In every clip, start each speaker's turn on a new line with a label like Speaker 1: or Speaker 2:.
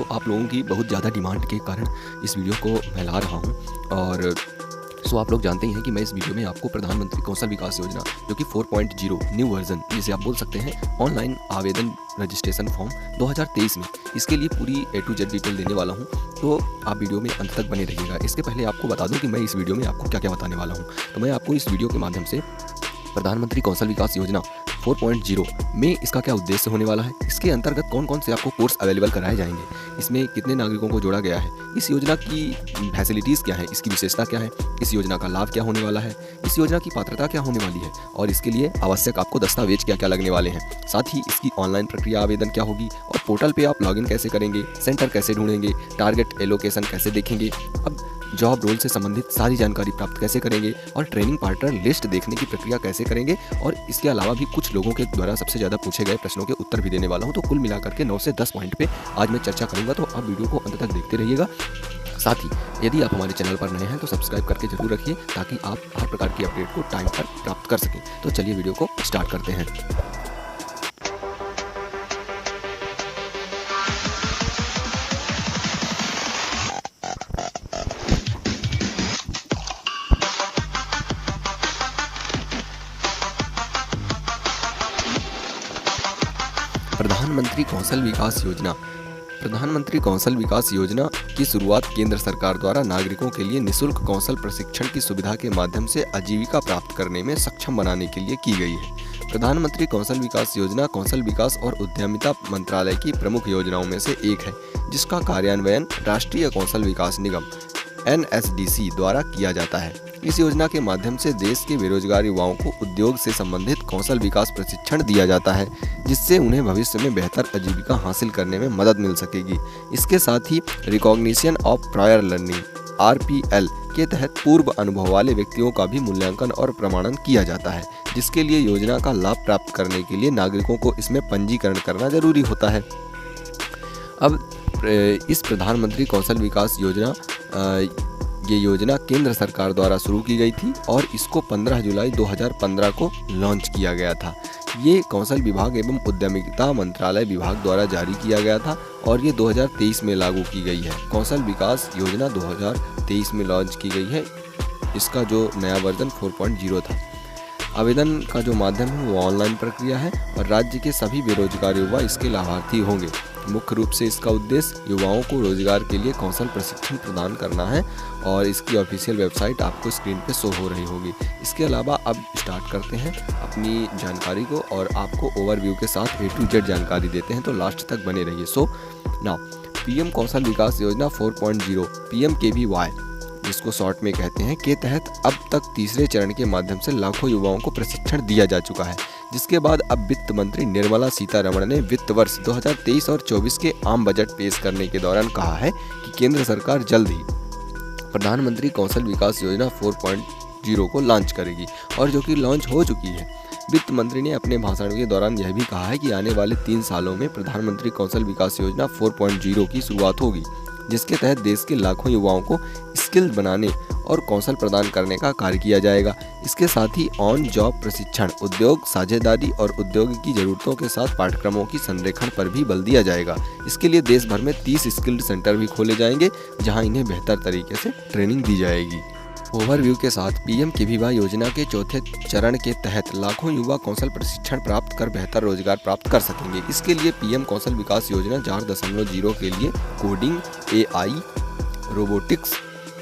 Speaker 1: तो आप लोगों की बहुत ज़्यादा डिमांड के कारण इस वीडियो को मैं ला रहा हूँ। और आप लोग जानते ही हैं कि मैं इस वीडियो में आपको प्रधानमंत्री कौशल विकास योजना जो कि 4.0 न्यू वर्जन जिसे आप बोल सकते हैं ऑनलाइन आवेदन रजिस्ट्रेशन फॉर्म 2023 में, इसके लिए पूरी A to Z डिटेल देने वाला हूं। तो आप वीडियो में अंत तक बने रहिएगा। इसके पहले आपको बता दूं कि मैं इस वीडियो में आपको क्या क्या बताने वाला हूं। तो मैं आपको इस वीडियो के माध्यम से प्रधानमंत्री कौशल विकास योजना 4.0 में इसका क्या उद्देश्य होने वाला है, इसके अंतर्गत कौन कौन से आपको कोर्स अवेलेबल कराए जाएंगे, इसमें कितने नागरिकों को जोड़ा गया है, इस योजना की फैसिलिटीज़ क्या है, इसकी विशेषता क्या है, इस योजना का लाभ क्या होने वाला है, इस योजना की पात्रता क्या होने वाली है और इसके लिए आवश्यक आपको दस्तावेज क्या क्या लगने वाले हैं, साथ ही इसकी ऑनलाइन प्रक्रिया आवेदन क्या होगी और पोर्टल पे आप लॉगिन कैसे करेंगे, सेंटर कैसे ढूंढेंगे, टारगेट एलोकेशन कैसे देखेंगे, अब जॉब रोल से संबंधित सारी जानकारी प्राप्त कैसे करेंगे और ट्रेनिंग पार्टनर लिस्ट देखने की प्रक्रिया कैसे करेंगे, और इसके अलावा भी कुछ लोगों के द्वारा सबसे ज़्यादा पूछे गए प्रश्नों के उत्तर भी देने वाला हूं। तो कुल मिलाकर के 9 से 10 पॉइंट पे आज मैं चर्चा करूंगा, तो आप वीडियो को अंत तक देखते रहिएगा। साथ ही यदि आप हमारे चैनल पर नए हैं तो सब्सक्राइब करके जरूर रखिए ताकि आप हर प्रकार की अपडेट को टाइम पर प्राप्त कर सकें। तो चलिए वीडियो को स्टार्ट करते हैं। प्रधानमंत्री कौशल विकास योजना। प्रधानमंत्री कौशल विकास योजना की शुरुआत केंद्र सरकार द्वारा नागरिकों के लिए निःशुल्क कौशल प्रशिक्षण की सुविधा के माध्यम से आजीविका प्राप्त करने में सक्षम बनाने के लिए की गई है। प्रधानमंत्री कौशल विकास योजना कौशल विकास और उद्यमिता मंत्रालय की प्रमुख योजनाओं में से एक है, जिसका कार्यान्वयन राष्ट्रीय कौशल विकास निगम NSDC द्वारा किया जाता है। इस योजना के माध्यम से देश के बेरोजगार युवाओं को उद्योग से संबंधित कौशल विकास प्रशिक्षण दिया जाता है, जिससे उन्हें भविष्य में बेहतर आजीविका हासिल करने में मदद मिल सकेगी। इसके साथ ही recognition of prior learning RPL के तहत पूर्व अनुभव वाले व्यक्तियों का भी मूल्यांकन और प्रमाणन किया जाता है, जिसके लिए योजना का लाभ प्राप्त करने के लिए नागरिकों को इसमें पंजीकरण करना जरूरी होता है। अब इस प्रधानमंत्री कौशल विकास योजना ये योजना केंद्र सरकार द्वारा शुरू की गई थी और इसको 15 जुलाई 2015 को लॉन्च किया गया था। ये कौशल विभाग एवं उद्यमिता मंत्रालय विभाग द्वारा जारी किया गया था और ये 2023 में लागू की गई है। कौशल विकास योजना 2023 में लॉन्च की गई है। इसका जो नया वर्जन 4.0 था। आवेदन का जो माध्यम है वो ऑनलाइन प्रक्रिया है और राज्य के सभी बेरोजगार युवा इसके लाभार्थी होंगे। मुख्य रूप से इसका उद्देश्य युवाओं को रोजगार के लिए कौशल प्रशिक्षण प्रदान करना है और इसकी ऑफिशियल वेबसाइट आपको स्क्रीन पे शो हो रही होगी। इसके अलावा अब स्टार्ट करते हैं अपनी जानकारी को और आपको ओवरव्यू के साथ A to Z जानकारी देते हैं, तो लास्ट तक बने रहिए। सो नाउ PM कौशल विकास योजना 4.0 PMKVY जिसको शॉर्ट में कहते हैं के तहत अब तक तीसरे चरण के माध्यम से लाखों युवाओं को प्रशिक्षण दिया जा चुका है, जिसके बाद अब वित्त मंत्री निर्मला सीतारमण ने वित्त वर्ष 2023 और 24 के आम बजट पेश करने के दौरान कहा है कि केंद्र सरकार जल्द ही प्रधानमंत्री कौशल विकास योजना 4.0 को लॉन्च करेगी और जो कि लॉन्च हो चुकी है। वित्त मंत्री ने अपने भाषण के दौरान यह भी कहा है कि आने वाले 3 सालों में प्रधानमंत्री कौशल विकास योजना 4.0 की शुरुआत होगी, जिसके तहत देश के लाखों युवाओं को स्किल बनाने और कौशल प्रदान करने का कार्य किया जाएगा। इसके साथ ही ऑन जॉब प्रशिक्षण, उद्योग साझेदारी और उद्योग की जरूरतों के साथ पाठ्यक्रमों की संरेखण पर भी बल दिया जाएगा। इसके लिए देश भर में 30 स्किल्ड सेंटर भी खोले जाएंगे, जहां इन्हें बेहतर तरीके से ट्रेनिंग दी जाएगी। ओवरव्यू के साथ PMKVY योजना के चौथे चरण के तहत लाखों युवा कौशल प्रशिक्षण प्राप्त कर बेहतर रोजगार प्राप्त कर सकेंगे। इसके लिए PM कौशल विकास योजना 4.0 के लिए coding, AI, robotics,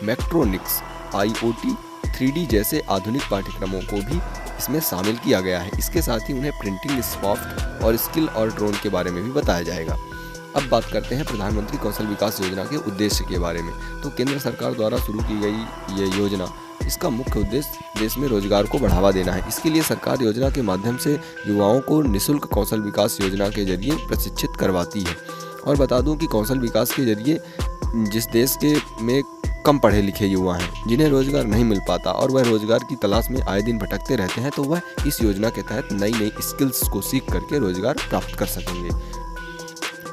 Speaker 1: mechatronics, IoT, 3D जैसे आधुनिक पाठ्यक्रमों को भी इसमें शामिल किया गया है। इसके साथ ही उन्हें प्रिंटिंग, सॉफ्ट और स्किल और ड्रोन के बारे में भी बताया जाएगा। अब बात करते हैं प्रधानमंत्री कौशल विकास योजना के उद्देश्य के बारे में। तो केंद्र सरकार द्वारा शुरू की गई ये योजना, इसका मुख्य उद्देश्य देश में रोजगार को बढ़ावा देना है। इसके लिए सरकार योजना के माध्यम से युवाओं को निःशुल्क कौशल विकास योजना के जरिए प्रशिक्षित करवाती है। और बता दूं कि कौशल विकास के जरिए जिस देश के में कम पढ़े लिखे युवा हैं, जिन्हें रोजगार नहीं मिल पाता और वह रोजगार की तलाश में आए दिन भटकते रहते हैं, तो वह इस योजना के तहत नई नई स्किल्स को सीख करके रोजगार प्राप्त कर सकेंगे।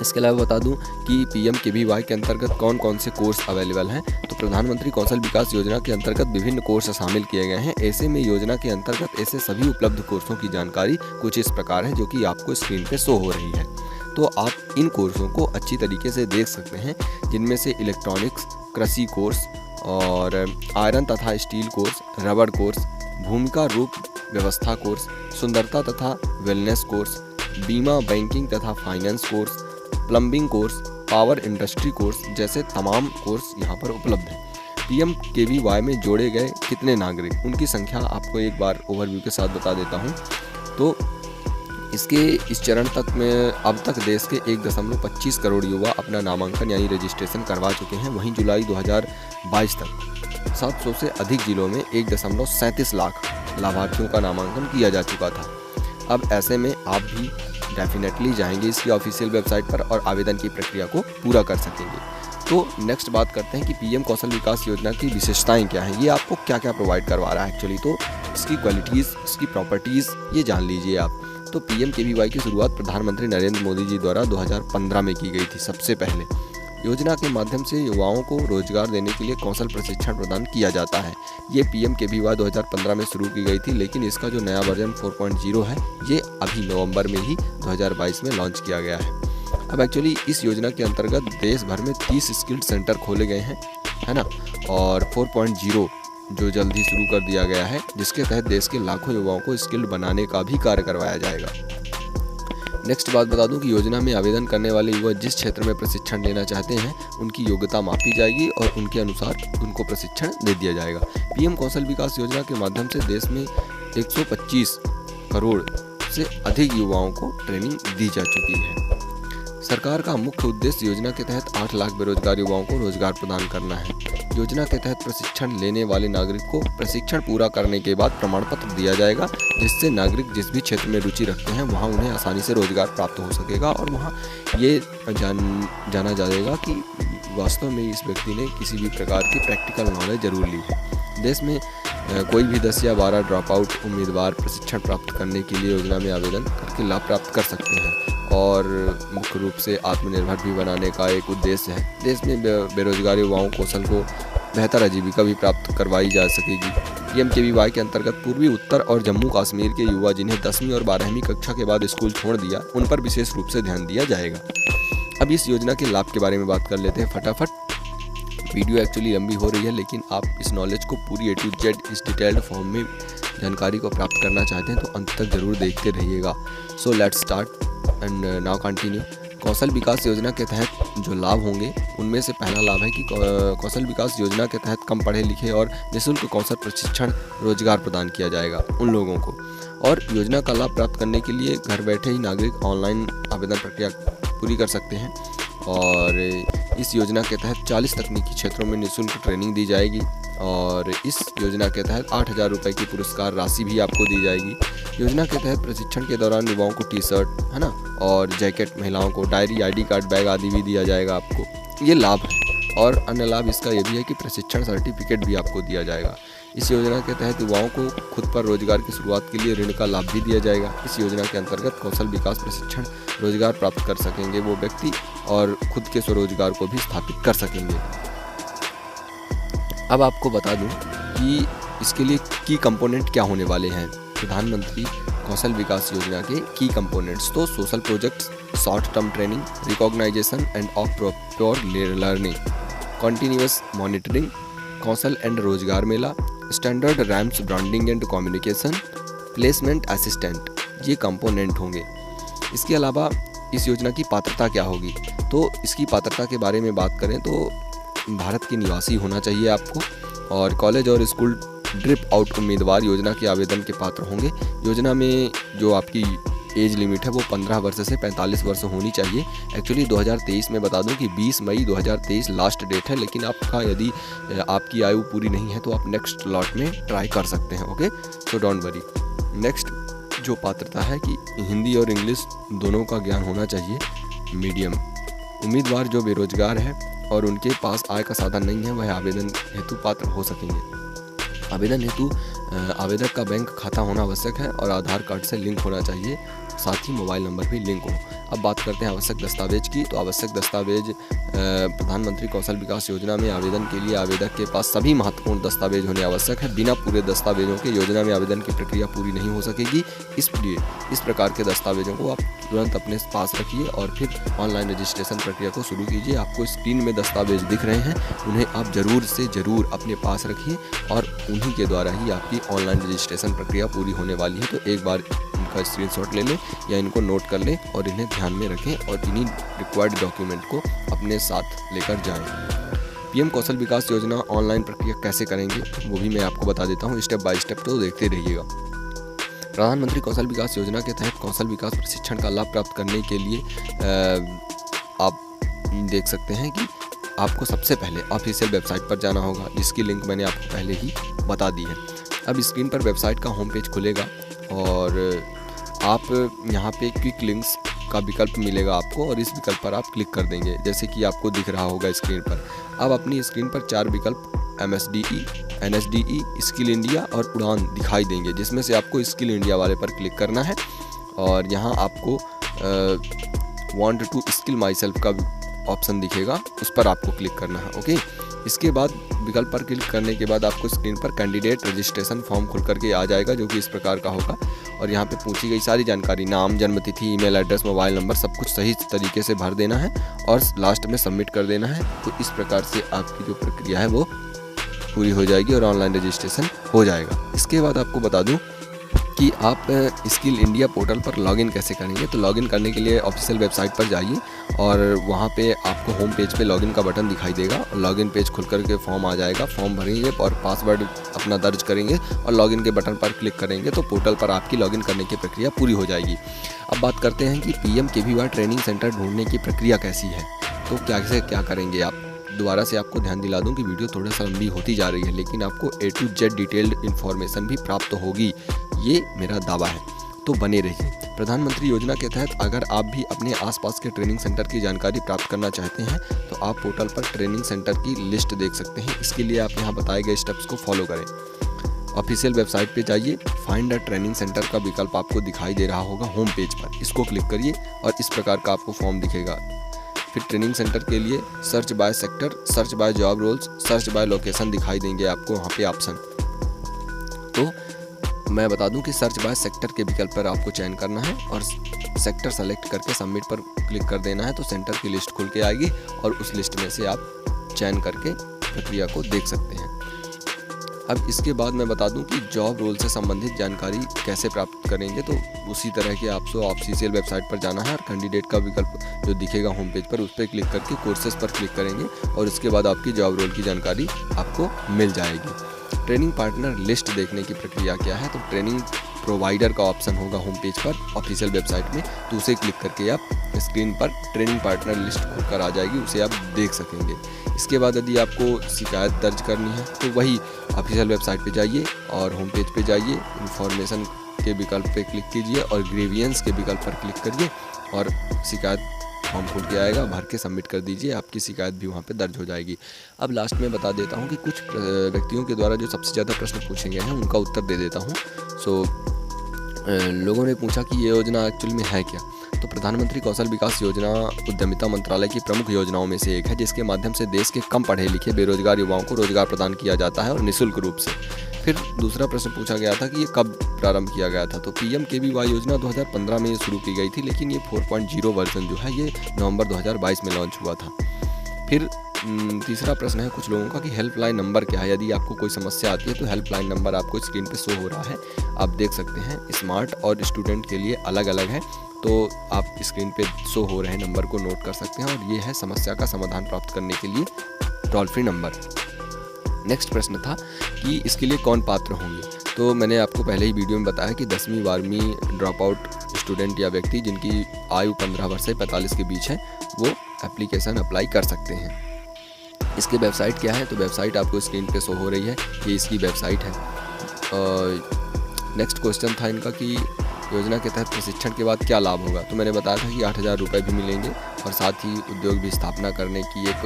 Speaker 1: इसके अलावा बता दूं कि PMKVY के अंतर्गत कौन कौन से कोर्स अवेलेबल हैं। तो प्रधानमंत्री कौशल विकास योजना के अंतर्गत विभिन्न कोर्स शामिल किए गए हैं। ऐसे में योजना के अंतर्गत ऐसे सभी उपलब्ध कोर्सों की जानकारी कुछ इस प्रकार है, जो कि आपको स्क्रीन पे शो हो रही है। तो आप इन कोर्सों को अच्छी तरीके से देख सकते हैं, जिनमें से इलेक्ट्रॉनिक्स, कृषि कोर्स और आयरन तथा स्टील कोर्स, रबड़ कोर्स, भूमिका रूप व्यवस्था कोर्स, सुंदरता तथा वेलनेस कोर्स, बीमा, बैंकिंग तथा finance course, plumbing course, power industry course जैसे तमाम कोर्स यहाँ पर उपलब्ध हैं। PMKVY में जोड़े गए कितने नागरिक, उनकी संख्या आपको एक बार ओवरव्यू के साथ बता देता हूँ। तो इस चरण तक में अब तक देश के 1.25 करोड़ युवा अपना नामांकन यानी रजिस्ट्रेशन करवा चुके हैं। वहीं जुलाई 2022 तक 700 से अधिक जिलों में 1.37 लाख लाभार्थियों का नामांकन किया जा चुका था। अब ऐसे में आप भी डेफिनेटली जाएंगे इसकी ऑफिशियल वेबसाइट पर और आवेदन की प्रक्रिया को पूरा कर सकेंगे। तो नेक्स्ट बात करते हैं कि PM कौशल विकास योजना की विशेषताएं क्या हैं, ये आपको क्या क्या प्रोवाइड करवा रहा है एक्चुअली। तो इसकी क्वालिटीज़, इसकी प्रॉपर्टीज़ ये जान लीजिए आप। तो PMKVY की शुरुआत प्रधानमंत्री नरेंद्र मोदी जी द्वारा 2015 में की गई थी सबसे पहले। योजना के माध्यम से युवाओं को रोजगार देने के लिए कौशल प्रशिक्षण प्रदान किया जाता है। ये PMKVY 2015 में शुरू की गई थी, लेकिन इसका जो नया वर्जन 4.0 है ये अभी नवंबर में ही 2022 में लॉन्च किया गया है। अब एक्चुअली इस योजना के अंतर्गत देश भर में 30 स्किल्ड सेंटर खोले गए हैं, है ना, और 4.0 जो जल्द ही शुरू कर दिया गया है, जिसके तहत देश के लाखों युवाओं को स्किल्ड बनाने का भी कार्य करवाया जाएगा। नेक्स्ट बात बता दूं कि योजना में आवेदन करने वाले युवा जिस क्षेत्र में प्रशिक्षण लेना चाहते हैं उनकी योग्यता मापी जाएगी और उनके अनुसार उनको प्रशिक्षण दे दिया जाएगा। PM कौशल विकास योजना के माध्यम से देश में 125 करोड़ से अधिक युवाओं को ट्रेनिंग दी जा चुकी है। सरकार का मुख्य उद्देश्य योजना के तहत 8 लाख बेरोजगार युवाओं को रोजगार प्रदान करना है। योजना के तहत प्रशिक्षण लेने वाले नागरिक को प्रशिक्षण पूरा करने के बाद प्रमाण पत्र दिया जाएगा, जिससे नागरिक जिस भी क्षेत्र में रुचि रखते हैं वहां उन्हें आसानी से रोजगार प्राप्त हो सकेगा और वहां ये जाना जाएगा कि वास्तव में इस व्यक्ति ने किसी भी प्रकार की प्रैक्टिकल नॉलेज जरूर ली है। देश में कोई भी 10 या 12 ड्रॉप आउट उम्मीदवार प्रशिक्षण प्राप्त करने के लिए योजना में आवेदन करके लाभ प्राप्त कर सकते हैं और मुख्य रूप से आत्मनिर्भर भी बनाने का एक उद्देश्य है। देश में बेरोजगार युवाओं कौशल को बेहतर आजीविका भी प्राप्त करवाई जा सकेगी। PMKVY के अंतर्गत पूर्वी, उत्तर और जम्मू कश्मीर के युवा जिन्हें 10वीं और 12वीं कक्षा के बाद स्कूल छोड़ दिया, उन पर विशेष रूप से ध्यान दिया जाएगा। अब इस योजना के लाभ के बारे में बात कर लेते हैं फटाफट। वीडियो एक्चुअली लंबी हो रही है, लेकिन आप इस नॉलेज को पूरी A to Z इस डिटेल्ड फॉर्म में जानकारी को प्राप्त करना चाहते हैं तो अंत तक जरूर देखते रहिएगा। So let's start and now continue. Kaushal Vikas Yojana के तहत जो लाभ होंगे उनमें से पहला लाभ है कि कौशल विकास योजना के तहत कम पढ़े लिखे और निःशुल्क कौशल प्रशिक्षण रोजगार प्रदान किया जाएगा उन लोगों को। और योजना का लाभ प्राप्त करने के लिए घर बैठे ही नागरिक ऑनलाइन आवेदन प्रक्रिया पूरी कर सकते हैं और इस योजना के तहत 40 तकनीकी क्षेत्रों में निःशुल्क ट्रेनिंग दी जाएगी और इस योजना के तहत 8,000 रुपये की पुरस्कार राशि भी आपको दी जाएगी। योजना के तहत प्रशिक्षण के दौरान युवाओं को टी-शर्ट, है ना, और जैकेट, महिलाओं को डायरी, ID कार्ड, बैग आदि भी दिया जाएगा आपको। ये लाभ है। और अन्य लाभ इसका ये भी है कि प्रशिक्षण सर्टिफिकेट भी आपको दिया जाएगा। इस योजना के तहत युवाओं को खुद पर रोजगार की शुरुआत के लिए ऋण का लाभ भी दिया जाएगा। इस योजना के अंतर्गत कौशल विकास प्रशिक्षण रोजगार प्राप्त कर सकेंगे वो व्यक्ति और खुद के स्वरोजगार को भी स्थापित कर सकेंगे। अब आपको बता दूं कि इसके लिए की कंपोनेंट क्या होने वाले हैं। प्रधानमंत्री कौशल विकास योजना के की कंपोनेंट्स तो social projects, short term training, recognization and of pure learning, continuous monitoring, Kaushal and Rozgar Mela, standard ramps branding and communication, placement assistant, ये कंपोनेंट होंगे। इसके अलावा इस योजना की पात्रता क्या होगी, तो इसकी पात्रता के बारे में बात करें तो भारत के निवासी होना चाहिए आपको और कॉलेज और स्कूल ड्रिप आउट उम्मीदवार योजना के आवेदन के पात्र होंगे। योजना में जो आपकी एज लिमिट है वो 15 वर्ष से 45 वर्ष होनी चाहिए। एक्चुअली 2023 में बता दूं कि 20 मई 2023 लास्ट डेट है, लेकिन आपका यदि आपकी आयु पूरी नहीं है तो आप नेक्स्ट लॉट में ट्राई कर सकते हैं। Okay, so don't worry. Next जो पात्रता है कि हिंदी और इंग्लिश दोनों का ज्ञान होना चाहिए मीडियम। उम्मीदवार जो बेरोजगार है और उनके पास आय का साधन नहीं है वह आवेदन हेतु पात्र हो सकेंगे। आवेदन हेतु आवेदक का बैंक खाता होना आवश्यक है और आधार कार्ड से लिंक होना चाहिए, साथ ही मोबाइल नंबर भी लिंक हो। अब बात करते हैं आवश्यक दस्तावेज की। तो आवश्यक दस्तावेज प्रधानमंत्री कौशल विकास योजना में आवेदन के लिए आवेदक के पास सभी महत्वपूर्ण दस्तावेज होने आवश्यक है। बिना पूरे दस्तावेजों के योजना में आवेदन की प्रक्रिया पूरी नहीं हो सकेगी। इसलिए इस प्रकार के दस्तावेजों को आप तुरंत अपने पास रखिए और फिर ऑनलाइन रजिस्ट्रेशन प्रक्रिया को शुरू कीजिए। आपको स्क्रीन में दस्तावेज दिख रहे हैं, उन्हें आप ज़रूर से ज़रूर अपने पास रखिए और उन्हीं के द्वारा ही आपकी ऑनलाइन रजिस्ट्रेशन प्रक्रिया पूरी होने वाली है। तो एक बार इनका स्क्रीनशॉट ले लें या इनको नोट कर लें और इन्हें ध्यान में रखें और इन्हीं रिक्वायर्ड डॉक्यूमेंट को अपने साथ लेकर जाएं। पीएम कौशल विकास योजना ऑनलाइन प्रक्रिया कैसे करेंगे वो भी मैं आपको बता देता हूँ स्टेप बाय स्टेप, तो देखते रहिएगा। प्रधानमंत्री कौशल विकास योजना के तहत कौशल विकास प्रशिक्षण का लाभ प्राप्त करने के लिए आप देख सकते हैं कि आपको सबसे पहले ऑफिशियल वेबसाइट पर जाना होगा, जिसकी लिंक मैंने आपको पहले ही बता दी है। अब स्क्रीन पर वेबसाइट का होम पेज खुलेगा और आप यहाँ पे क्विक लिंक्स का विकल्प मिलेगा आपको और इस विकल्प पर आप क्लिक कर देंगे, जैसे कि आपको दिख रहा होगा स्क्रीन पर। अब अपनी स्क्रीन पर 4 विकल्प MSDE, NSDE, स्किल इंडिया और उड़ान दिखाई देंगे, जिसमें से आपको स्किल इंडिया वाले पर क्लिक करना है और यहाँ आपको want to skill myself का ऑप्शन दिखेगा, उस पर आपको क्लिक करना है। ओके, इसके बाद विकल्प पर क्लिक करने के बाद आपको स्क्रीन पर कैंडिडेट रजिस्ट्रेशन फॉर्म खुल करके आ जाएगा, जो कि इस प्रकार का होगा और यहाँ पे पूछी गई सारी जानकारी, नाम, जन्मतिथि, ईमेल एड्रेस, मोबाइल नंबर, सब कुछ सही तरीके से भर देना है और लास्ट में सबमिट कर देना है। तो इस प्रकार से आपकी जो प्रक्रिया है वो पूरी हो जाएगी और ऑनलाइन रजिस्ट्रेशन हो जाएगा। इसके बाद आपको बता दूं कि आप स्किल इंडिया पोर्टल पर लॉगिन कैसे करेंगे। तो लॉगिन करने के लिए ऑफिशियल वेबसाइट पर जाइए और वहाँ पे आपको होम पेज पे लॉगिन का बटन दिखाई देगा और लॉगिन पेज खुल करके फॉर्म आ जाएगा। फॉर्म भरेंगे और पासवर्ड अपना दर्ज करेंगे और लॉगिन के बटन पर क्लिक करेंगे तो पोर्टल पर आपकी लॉगिन करने की प्रक्रिया पूरी हो जाएगी। अब बात करते हैं कि PMKVY ट्रेनिंग सेंटर ढूंढने की प्रक्रिया कैसी है। तो क्या करेंगे आप। दोबारा से आपको ध्यान दिला दूं कि वीडियो थोड़ा सा लंबी होती जा रही है, लेकिन आपको A to Z detailed information भी प्राप्त होगी, ये मेरा दावा है, तो बने रहिए। प्रधानमंत्री योजना के तहत अगर आप भी अपने आसपास के ट्रेनिंग सेंटर की जानकारी प्राप्त करना चाहते हैं तो आप पोर्टल पर ट्रेनिंग सेंटर की लिस्ट देख सकते हैं। इसके लिए आप यहाँ बताए गए स्टेप्स को फॉलो करें। ऑफिशियल वेबसाइट पे जाइए, फाइंड अ ट्रेनिंग सेंटर का विकल्प आपको दिखाई दे रहा होगा होम पेज पर, इसको क्लिक करिए और इस प्रकार का आपको फॉर्म दिखेगा। फिर ट्रेनिंग सेंटर के लिए search by sector, search by job roles, search by location दिखाई देंगे आपको वहाँ पे ऑप्शन। तो मैं बता दूं कि सर्च बाय सेक्टर के विकल्प पर आपको चयन करना है और सेक्टर सेलेक्ट करके सबमिट पर क्लिक कर देना है। तो सेंटर की लिस्ट खुल के आएगी और उस लिस्ट में से आप चयन करके प्रक्रिया को देख सकते हैं। अब इसके बाद मैं बता दूं कि जॉब रोल से संबंधित जानकारी कैसे प्राप्त करेंगे। तो उसी तरह के आपको ऑफिशियल वेबसाइट पर जाना है और कैंडिडेट का विकल्प जो दिखेगा होम पेज पर, उस पर क्लिक करके कोर्सेज पर क्लिक करेंगे और उसके बाद आपकी जॉब रोल की जानकारी आपको मिल जाएगी। ट्रेनिंग पार्टनर लिस्ट देखने की प्रक्रिया क्या है। तो ट्रेनिंग प्रोवाइडर का ऑप्शन होगा होम पेज पर ऑफिशियल वेबसाइट में, तो उसे क्लिक करके आप स्क्रीन पर ट्रेनिंग पार्टनर लिस्ट खुलकर आ जाएगी, उसे आप देख सकेंगे। इसके बाद यदि आपको शिकायत दर्ज करनी है तो वही ऑफिशियल वेबसाइट पे जाइए और होम पेज पे जाइए, इन्फॉर्मेशन के विकल्प पे क्लिक कीजिए और ग्रीवियंस के विकल्प पर क्लिक करिए और शिकायत फॉर्म खुल के आएगा, भर के सबमिट कर दीजिए, आपकी शिकायत भी वहाँ पे दर्ज हो जाएगी। अब लास्ट में बता देता हूँ कि कुछ व्यक्तियों के द्वारा जो सबसे ज़्यादा प्रश्न पूछे गए हैं उनका उत्तर दे देता हूँ। लोगों ने पूछा कि ये योजना एक्चुअली में है क्या। तो प्रधानमंत्री कौशल विकास योजना उद्यमिता मंत्रालय की प्रमुख योजनाओं में से एक है, जिसके माध्यम से देश के कम पढ़े लिखे बेरोजगार युवाओं को रोजगार प्रदान किया जाता है और निःशुल्क रूप से। फिर दूसरा प्रश्न पूछा गया था कि ये कब प्रारंभ किया गया था। तो PMKVY योजना 2015 में ये शुरू की गई थी, लेकिन ये 4.0 वर्जन जो है ये नवंबर 2022 में लॉन्च हुआ था। फिर तीसरा प्रश्न है कुछ लोगों का कि हेल्पलाइन नंबर क्या है। यदि आपको कोई समस्या आती है तो हेल्पलाइन नंबर आपको स्क्रीन पे शो हो रहा है, आप देख सकते हैं। स्मार्ट और स्टूडेंट के लिए अलग अलग है, तो आप स्क्रीन पे शो हो रहे नंबर को नोट कर सकते हैं और ये है समस्या का समाधान प्राप्त करने के लिए टोल फ्री नंबर। नेक्स्ट प्रश्न था कि इसके लिए कौन पात्र होंगे। तो मैंने आपको पहले ही वीडियो में बताया कि 10वीं 12वीं ड्रॉप आउट स्टूडेंट या व्यक्ति जिनकी आयु 15 वर्ष से 45 के बीच है वो एप्लीकेशन अप्लाई कर सकते हैं। इसकी वेबसाइट क्या है। तो वेबसाइट आपको स्क्रीन पे शो हो रही है, ये इसकी वेबसाइट है। नेक्स्ट क्वेश्चन था इनका कि योजना के तहत प्रशिक्षण के बाद क्या लाभ होगा। तो मैंने बताया था कि 8,000 रुपये भी मिलेंगे और साथ ही उद्योग भी स्थापना करने की एक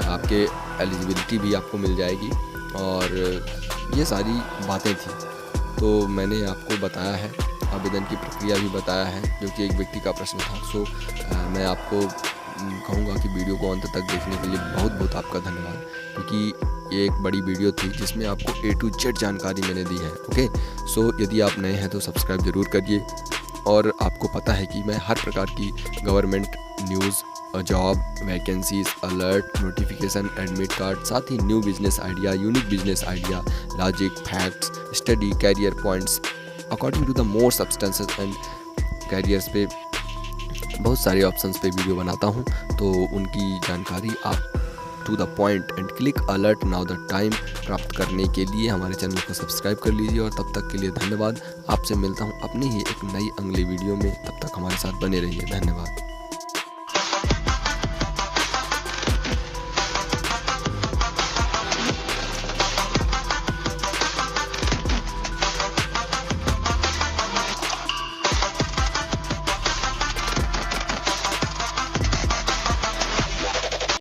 Speaker 1: आपके एलिजिबिलिटी भी आपको मिल जाएगी और ये सारी बातें थी। तो मैंने आपको बताया है आवेदन की प्रक्रिया भी बताया है, जो कि एक व्यक्ति का प्रश्न था। सो मैं आपको कहूँगा कि वीडियो को अंत तक देखने के लिए बहुत बहुत आपका धन्यवाद, क्योंकि ये एक बड़ी वीडियो थी जिसमें आपको A to Z जानकारी मैंने दी है। ओके, सो यदि आप नए हैं तो सब्सक्राइब ज़रूर करिए। और आपको पता है कि मैं हर प्रकार की government news, job vacancies, alert, notification, admit card, साथ ही new business idea, unique business idea, logic, facts, study, career points according to the more substances and careers पे बहुत सारे ऑप्शंस पे वीडियो बनाता हूँ। तो उनकी जानकारी आप to the point and click alert now the time प्राप्त करने के लिए हमारे चैनल को सब्सक्राइब कर लीजिए। और तब तक के लिए धन्यवाद। आपसे मिलता हूँ अपनी ही एक नई अगली वीडियो में, तब तक हमारे साथ बने रहिए। धन्यवाद।